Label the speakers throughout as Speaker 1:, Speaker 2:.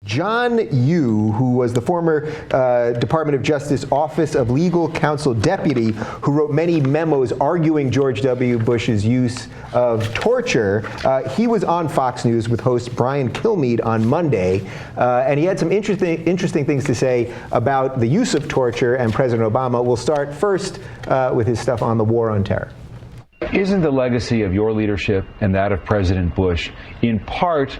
Speaker 1: John Yoo, who was the former Department of Justice Office of Legal Counsel deputy who wrote many memos arguing George W. Bush's use of torture, he was on Fox News with host Brian Kilmeade on Monday, and he had some interesting things to say about the use of torture and President Obama. We'll start first with his stuff on the war on terror.
Speaker 2: Isn't the legacy of your leadership and that of President Bush in part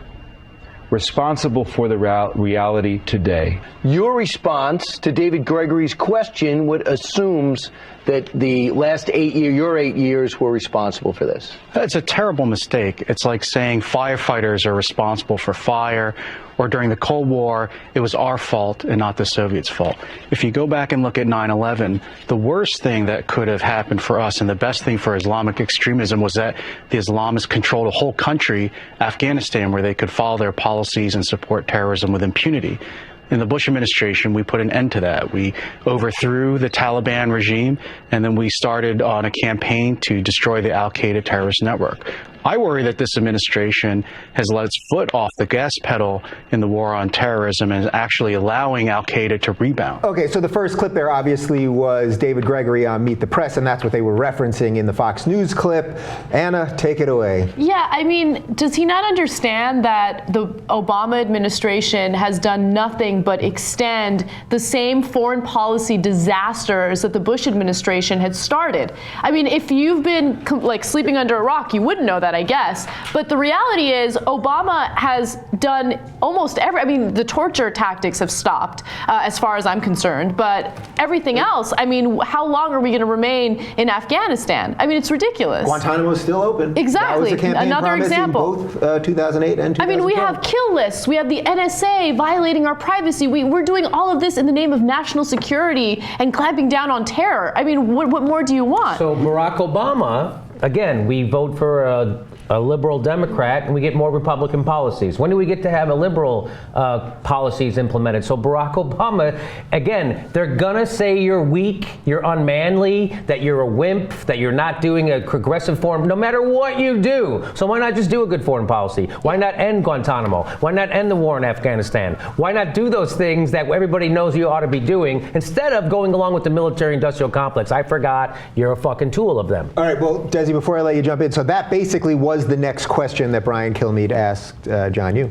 Speaker 2: responsible for the reality today?
Speaker 3: Your response to David Gregory's question would assumes that the last your 8 years were responsible for this.
Speaker 4: It's a terrible mistake. It's like saying firefighters are responsible for fire, or during the Cold War, it was our fault and not the Soviets' fault. If you go back and look at 9/11, the worst thing that could have happened for us and the best thing for Islamic extremism was that the Islamists controlled a whole country, Afghanistan, where they could follow their policies and support terrorism with impunity. In the Bush administration, we put an end to that. We overthrew the Taliban regime, and then we started on a campaign to destroy the al-Qaeda terrorist network. I worry that this administration has let its foot off the gas pedal in the war on terrorism and is actually allowing al-Qaeda to rebound.
Speaker 1: Okay, so the first clip there obviously was David Gregory on Meet the Press, and that's what they were referencing in the Fox News clip. Anna, take it away.
Speaker 5: Yeah, I mean, does he not understand that the Obama administration has done nothing but extend the same foreign policy disasters that the Bush administration had started? I mean, if you've been like sleeping under a rock, you wouldn't know that, I guess. But the reality is Obama has done almost I mean, the torture tactics have stopped as far as I'm concerned, but everything else, I mean, how long are we going to remain in Afghanistan? I mean, it's ridiculous.
Speaker 1: Guantanamo is still open.
Speaker 5: Exactly.
Speaker 1: That was a campaign
Speaker 5: Another
Speaker 1: promise
Speaker 5: example.
Speaker 1: in both 2008 and 2012.
Speaker 5: I mean, we have kill lists. We have the NSA violating our privacy. We're doing all of this in the name of national security and clamping down on terror. I mean, what more do you want?
Speaker 6: So Barack Obama, again, we vote for a liberal Democrat and we get more Republican policies. When do we get to have a liberal policies implemented? So Barack Obama, again, they're gonna say you're weak, you're unmanly, that you're a wimp, that you're not doing a progressive foreign, no matter what you do. So why not just do a good foreign policy? Why not end Guantanamo? Why not end the war in Afghanistan? Why not do those things that everybody knows you ought to be doing instead of going along with the military-industrial complex? I forgot you're a fucking tool of them.
Speaker 1: All right, well, Desi, before I let you jump in, so that basically was the next question that Brian Kilmeade asked John Yoo.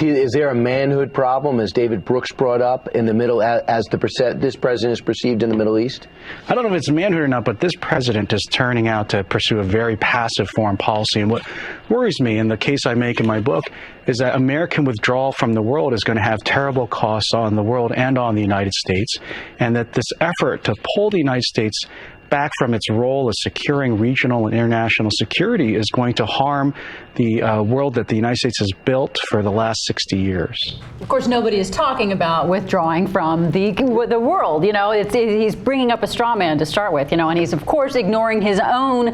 Speaker 3: Is there a manhood problem, as David Brooks brought up, in the middle, as this president is perceived in the Middle East?
Speaker 4: I don't know if it's manhood or not, but this president is turning out to pursue a very passive foreign policy. And what worries me, in the case I make in my book, is that American withdrawal from the world is going to have terrible costs on the world and on the United States, and that this effort to pull the United States back from its role as securing regional and international security is going to harm the world that the United States has built for the last 60 years.
Speaker 7: Of course, nobody is talking about withdrawing from the world. You know, he's bringing up a straw man to start with, you know, and he's, of course, ignoring his own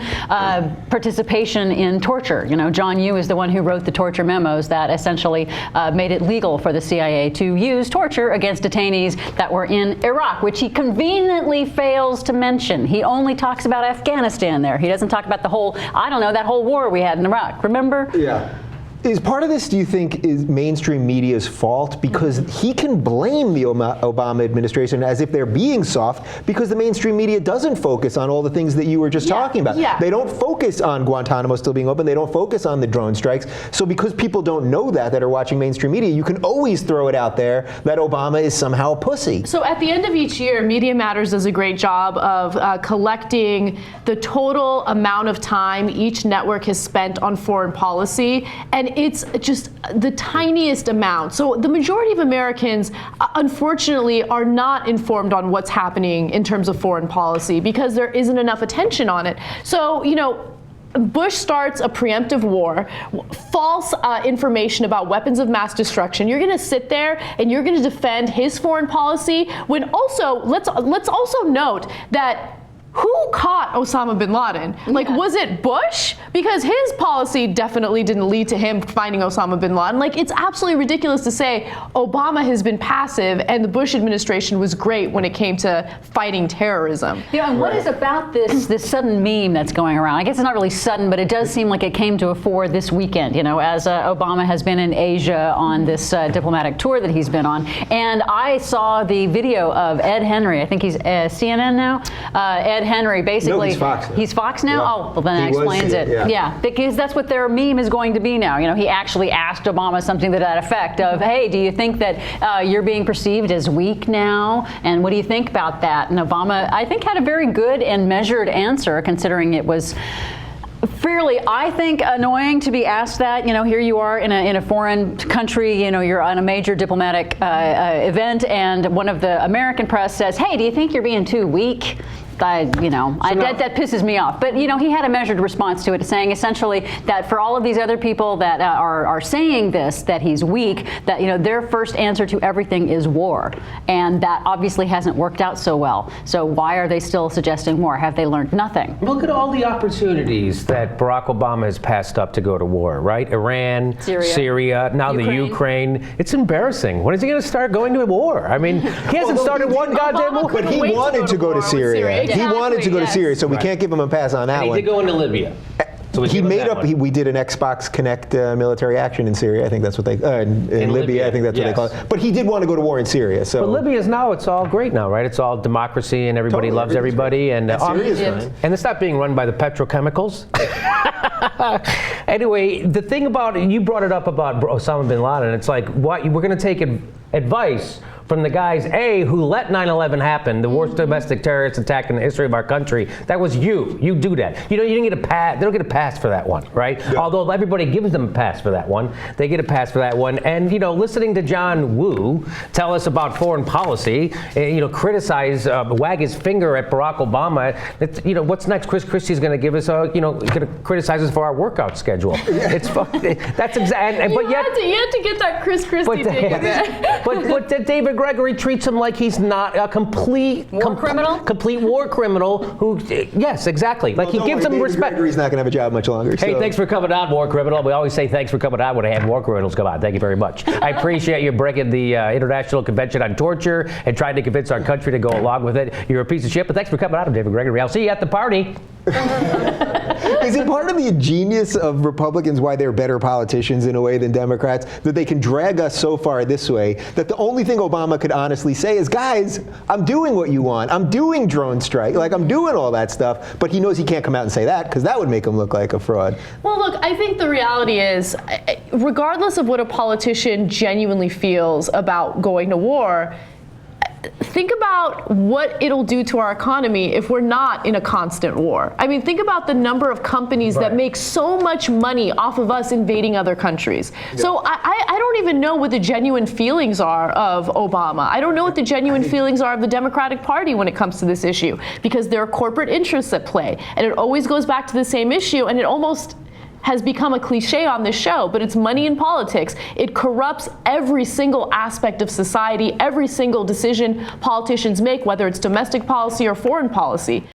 Speaker 7: participation in torture. You know, John Yoo is the one who wrote the torture memos that essentially made it legal for the CIA to use torture against detainees that were in Iraq, which he conveniently fails to mention. He only talks about Afghanistan there. He doesn't talk about the whole, I don't know, that whole war we had in Iraq. Remember?
Speaker 1: Yeah. Is part of this, do you think, is mainstream media's fault? Because he can blame the Obama administration as if they're being soft because the mainstream media doesn't focus on all the things that you were just talking about.
Speaker 5: Yeah.
Speaker 1: They don't focus on Guantanamo still being open. They don't focus on the drone strikes. So because people don't know that are watching mainstream media, you can always throw it out there that Obama is somehow a pussy.
Speaker 5: So at the end of each year, Media Matters does a great job of collecting the total amount of time each network has spent on foreign policy, and it's just the tiniest amount. So the majority of Americans, unfortunately, are not informed on what's happening in terms of foreign policy because there isn't enough attention on it. So, you know, Bush starts a preemptive war, false information about weapons of mass destruction. You're going to sit there and you're going to defend his foreign policy when also, let's also note that who caught Osama bin Laden? Like, was it Bush? Because his policy definitely didn't lead to him finding Osama bin Laden. Like, it's absolutely ridiculous to say Obama has been passive and the Bush administration was great when it came to fighting terrorism.
Speaker 7: And what is about this sudden meme that's going around? I guess it's not really sudden, but it does seem like it came to a fore this weekend, as Obama has been in Asia on this diplomatic tour that he's been on. And I saw the video of Ed Henry. I think he's CNN now. Ed Henry, basically.
Speaker 1: No, he's Fox now.
Speaker 7: He's Fox now?
Speaker 1: Yeah.
Speaker 7: Oh, well, then that explains it. Yeah, because that's what their meme is going to be now. He actually asked Obama something to that effect of, hey, do you think that you're being perceived as weak now? And what do you think about that? And Obama, I think, had a very good and measured answer, considering it was fairly, I think, annoying to be asked that. Here you are in a foreign country, you're on a major diplomatic event, and one of the American press says, hey, do you think you're being too weak? That pisses me off. But, he had a measured response to it, saying essentially that for all of these other people that are saying this, that he's weak, that, their first answer to everything is war. And that obviously hasn't worked out so well. So why are they still suggesting war? Have they learned nothing?
Speaker 6: Look at all the opportunities that Barack Obama has passed up to go to war, right? Iran, Syria, now the Ukraine. It's embarrassing. When is he going to start going to war? I mean, he hasn't started one goddamn war.
Speaker 1: But he wanted to go to Syria. He wanted to go to Syria, so we can't give him a pass on that
Speaker 6: one. He did go into Libya. So
Speaker 1: he made up. We did an Xbox Connect military action in Syria. I think that's what they in Libya. I think that's what they call it. But he did want to go to war in Syria. So.
Speaker 6: But Libya is now. It's all great now, right? It's all democracy and everybody loves everybody. And it's not being run by the petrochemicals. Anyway, the thing about it, you brought it up about Osama bin Laden. It's like, what we're going to take advice from the guys, who let 9/11 happen, the worst domestic terrorist attack in the history of our country. That was you. You do that. You didn't get a pass. They don't get a pass for that one, right? Yeah. Although everybody gives them a pass for that one. They get a pass for that one. And, listening to John Yoo tell us about foreign policy, criticize, wag his finger at Barack Obama. What's next? Chris Christie's going to give us, going to criticize us for our workout schedule. It's that's exactly.
Speaker 5: You had to get that Chris Christie thing in there.
Speaker 6: But David Gregory treats him like he's not a complete war criminal who, yes, exactly. Like, he gives him respect.
Speaker 1: David Gregory's not going to have a job much longer.
Speaker 6: Hey, thanks for coming out, war criminal. We always say thanks for coming out when I have war criminals come out. Thank you very much. I appreciate you breaking the International Convention on Torture and trying to convince our country to go along with it. You're a piece of shit, but thanks for coming out, David Gregory. I'll see you at the party.
Speaker 1: Is it part of the genius of Republicans why they're better politicians in a way than Democrats, that they can drag us so far this way that the only thing Obama could honestly say is, guys, I'm doing what you want. I'm doing drone strike. Like, I'm doing all that stuff. But he knows he can't come out and say that because that would make him look like a fraud.
Speaker 5: Well, look, I think the reality is, regardless of what a politician genuinely feels about going to war, think about what it'll do to our economy if we're not in a constant war. I mean, think about the number of companies that make so much money off of us invading other countries. Yeah. So I don't even know what the genuine feelings are of Obama. I don't know what the genuine feelings are of the Democratic Party when it comes to this issue, because there are corporate interests at play. And it always goes back to the same issue, and it almost has become a cliche on this show, but it's money in politics. It corrupts every single aspect of society, every single decision politicians make, whether it's domestic policy or foreign policy.